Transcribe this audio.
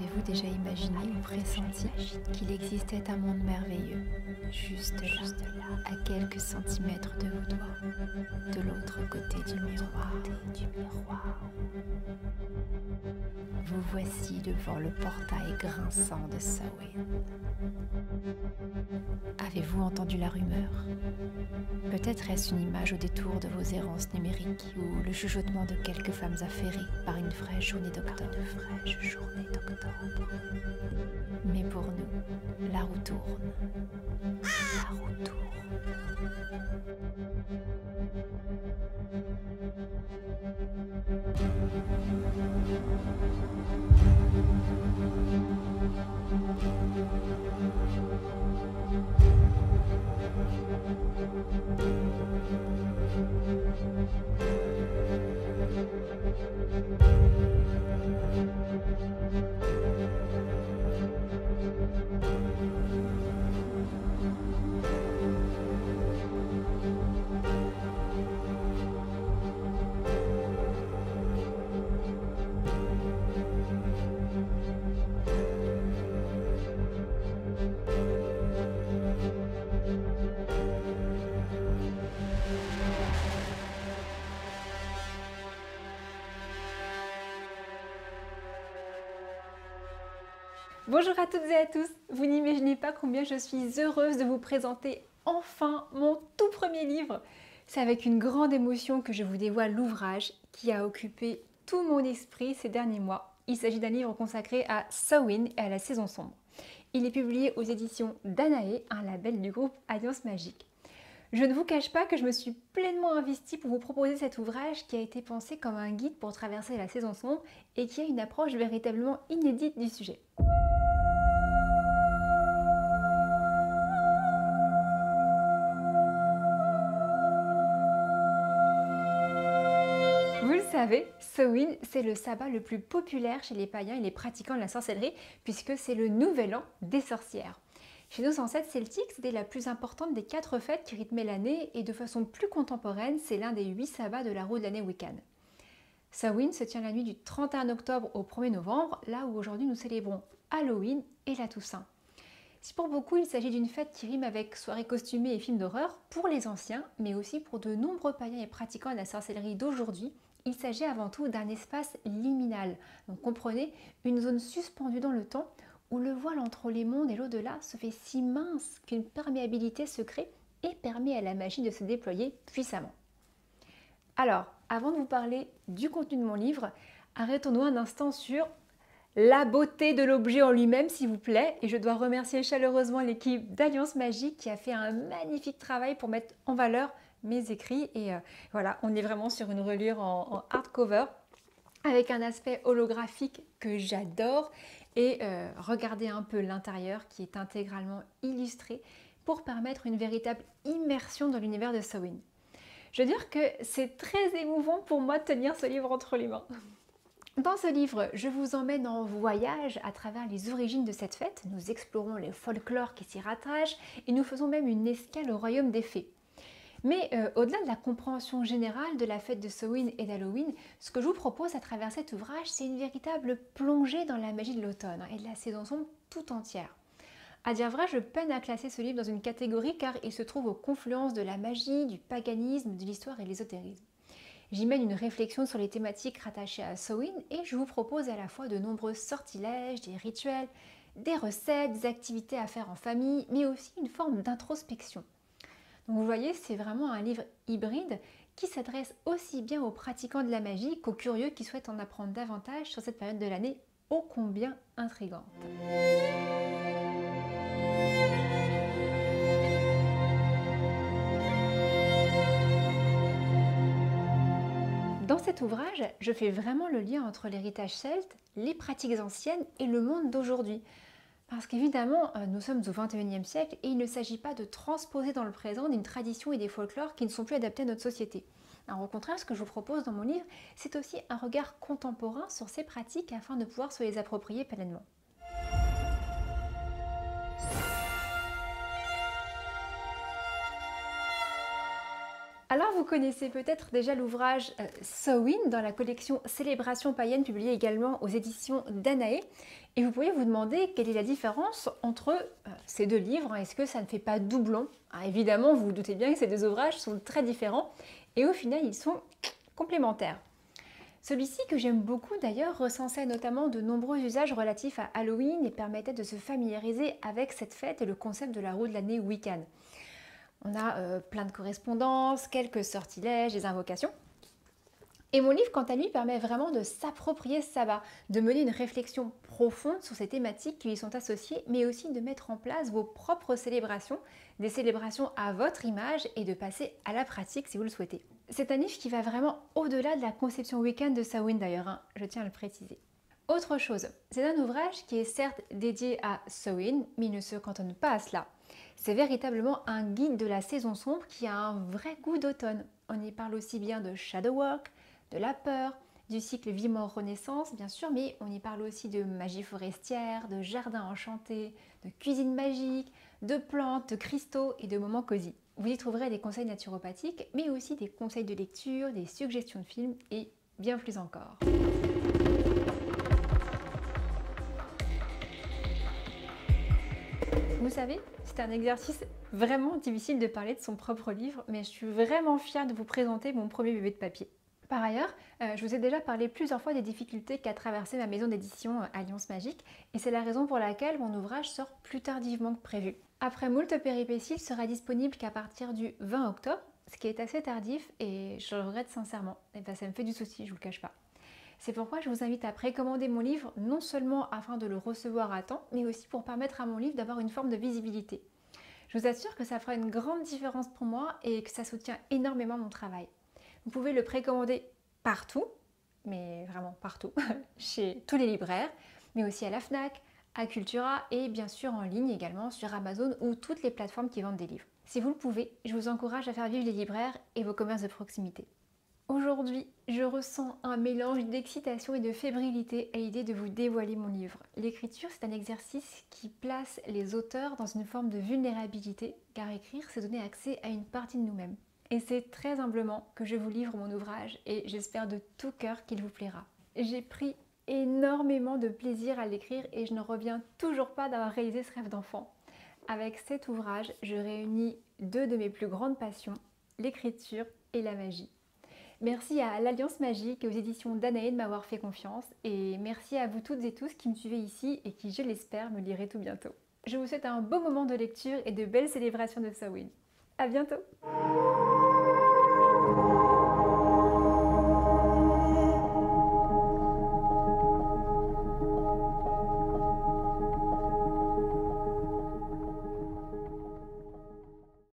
Avez-vous déjà imaginé ou pressenti qu'il existait un monde merveilleux, juste là, à quelques centimètres de vos doigts, de l'autre côté du miroir? Vous voici devant le portail grinçant de Samhain. Avez-vous entendu la rumeur? Peut-être est-ce une image au détour de vos errances numériques ou le chuchotement de quelques femmes affairées par une fraîche journée d'octobre. Mais pour nous, la roue tourne. La roue tourne. Bonjour à toutes et à tous, vous n'imaginez pas combien je suis heureuse de vous présenter enfin mon tout premier livre. C'est avec une grande émotion que je vous dévoile l'ouvrage qui a occupé tout mon esprit ces derniers mois. Il s'agit d'un livre consacré à Samhain et à la saison sombre. Il est publié aux éditions Danae, un label du groupe Alliance Magique. Je ne vous cache pas que je me suis pleinement investie pour vous proposer cet ouvrage qui a été pensé comme un guide pour traverser la saison sombre et qui a une approche véritablement inédite du sujet. Vous le savez, Samhain, c'est le sabbat le plus populaire chez les païens et les pratiquants de la sorcellerie puisque c'est le nouvel an des sorcières. Chez nos ancêtres celtiques, c'était la plus importante des 4 fêtes qui rythmaient l'année et de façon plus contemporaine, c'est l'un des 8 sabbats de la roue de l'année Wiccan. Samhain se tient la nuit du 31 octobre au 1er novembre, là où aujourd'hui nous célébrons Halloween et la Toussaint. Si pour beaucoup il s'agit d'une fête qui rime avec soirées costumées et films d'horreur, pour les anciens, mais aussi pour de nombreux païens et pratiquants de la sorcellerie d'aujourd'hui, il s'agit avant tout d'un espace liminal. Donc comprenez, une zone suspendue dans le temps où le voile entre les mondes et l'au-delà se fait si mince qu'une perméabilité se crée et permet à la magie de se déployer puissamment. Alors, avant de vous parler du contenu de mon livre, arrêtons-nous un instant sur la beauté de l'objet en lui-même, s'il vous plaît. Et je dois remercier chaleureusement l'équipe d'Alliance Magique qui a fait un magnifique travail pour mettre en valeur mes écrits. Et voilà, on est vraiment sur une reliure en hardcover avec un aspect holographique que j'adore. Et regardez un peu l'intérieur qui est intégralement illustré pour permettre une véritable immersion dans l'univers de Samhain. Je veux dire que c'est très émouvant pour moi de tenir ce livre entre les mains. Dans ce livre, je vous emmène en voyage à travers les origines de cette fête. Nous explorons les folklores qui s'y rattachent et nous faisons même une escale au royaume des fées. Mais au-delà de la compréhension générale de la fête de Samhain et d'Halloween, ce que je vous propose à travers cet ouvrage, c'est une véritable plongée dans la magie de l'automne et de la saison sombre tout entière. À dire vrai, je peine à classer ce livre dans une catégorie car il se trouve aux confluences de la magie, du paganisme, de l'histoire et de l'ésotérisme. J'y mène une réflexion sur les thématiques rattachées à Samhain et je vous propose à la fois de nombreux sortilèges, des rituels, des recettes, des activités à faire en famille, mais aussi une forme d'introspection. Donc vous voyez, c'est vraiment un livre hybride qui s'adresse aussi bien aux pratiquants de la magie qu'aux curieux qui souhaitent en apprendre davantage sur cette période de l'année ô combien intrigante. Dans cet ouvrage, je fais vraiment le lien entre l'héritage celte, les pratiques anciennes et le monde d'aujourd'hui. Parce qu'évidemment, nous sommes au XXIe siècle et il ne s'agit pas de transposer dans le présent une tradition et des folklores qui ne sont plus adaptés à notre société. Alors, au contraire, ce que je vous propose dans mon livre, c'est aussi un regard contemporain sur ces pratiques afin de pouvoir se les approprier pleinement. Alors vous connaissez peut-être déjà l'ouvrage Samhain dans la collection Célébration païenne publiée également aux éditions Danae. Et vous pourriez vous demander quelle est la différence entre ces deux livres. Est-ce que ça ne fait pas doublon? Évidemment, vous vous doutez bien que ces deux ouvrages sont très différents et au final, ils sont complémentaires. Celui-ci, que j'aime beaucoup d'ailleurs, recensait notamment de nombreux usages relatifs à Halloween et permettait de se familiariser avec cette fête et le concept de la roue de l'année Wiccan. On a plein de correspondances, quelques sortilèges, des invocations. Et mon livre, quant à lui, permet vraiment de s'approprier ce sabbat, de mener une réflexion profonde sur ces thématiques qui lui sont associées, mais aussi de mettre en place vos propres célébrations, des célébrations à votre image et de passer à la pratique si vous le souhaitez. C'est un livre qui va vraiment au-delà de la conception Wiccan de Samhain d'ailleurs, je tiens à le préciser. Autre chose, c'est un ouvrage qui est certes dédié à Samhain, mais il ne se cantonne pas à cela. C'est véritablement un guide de la saison sombre qui a un vrai goût d'automne. On y parle aussi bien de shadow work, de la peur, du cycle vie-mort-renaissance bien sûr, mais on y parle aussi de magie forestière, de jardins enchantés, de cuisine magique, de plantes, de cristaux et de moments cosy. Vous y trouverez des conseils naturopathiques, mais aussi des conseils de lecture, des suggestions de films et bien plus encore. Vous savez, c'est un exercice vraiment difficile de parler de son propre livre, mais je suis vraiment fière de vous présenter mon premier bébé de papier. Par ailleurs, je vous ai déjà parlé plusieurs fois des difficultés qu'a traversé ma maison d'édition Alliance Magique, et c'est la raison pour laquelle mon ouvrage sort plus tardivement que prévu. Après moult péripéties, il sera disponible qu'à partir du 20 octobre, ce qui est assez tardif et je le regrette sincèrement. Et ben, ça me fait du souci, je vous le cache pas. C'est pourquoi je vous invite à précommander mon livre, non seulement afin de le recevoir à temps, mais aussi pour permettre à mon livre d'avoir une forme de visibilité. Je vous assure que ça fera une grande différence pour moi et que ça soutient énormément mon travail. Vous pouvez le précommander partout, mais vraiment partout, chez tous les libraires, mais aussi à la Fnac, à Cultura et bien sûr en ligne également sur Amazon ou toutes les plateformes qui vendent des livres. Si vous le pouvez, je vous encourage à faire vivre les libraires et vos commerces de proximité. Aujourd'hui, je ressens un mélange d'excitation et de fébrilité à l'idée de vous dévoiler mon livre. L'écriture, c'est un exercice qui place les auteurs dans une forme de vulnérabilité, car écrire, c'est donner accès à une partie de nous-mêmes. Et c'est très humblement que je vous livre mon ouvrage et j'espère de tout cœur qu'il vous plaira. J'ai pris énormément de plaisir à l'écrire et je ne reviens toujours pas d'avoir réalisé ce rêve d'enfant. Avec cet ouvrage, je réunis deux de mes plus grandes passions, l'écriture et la magie. Merci à l'Alliance Magique et aux éditions Danae de m'avoir fait confiance et merci à vous toutes et tous qui me suivez ici et qui, je l'espère, me lirez tout bientôt. Je vous souhaite un beau moment de lecture et de belles célébrations de Samhain. À bientôt!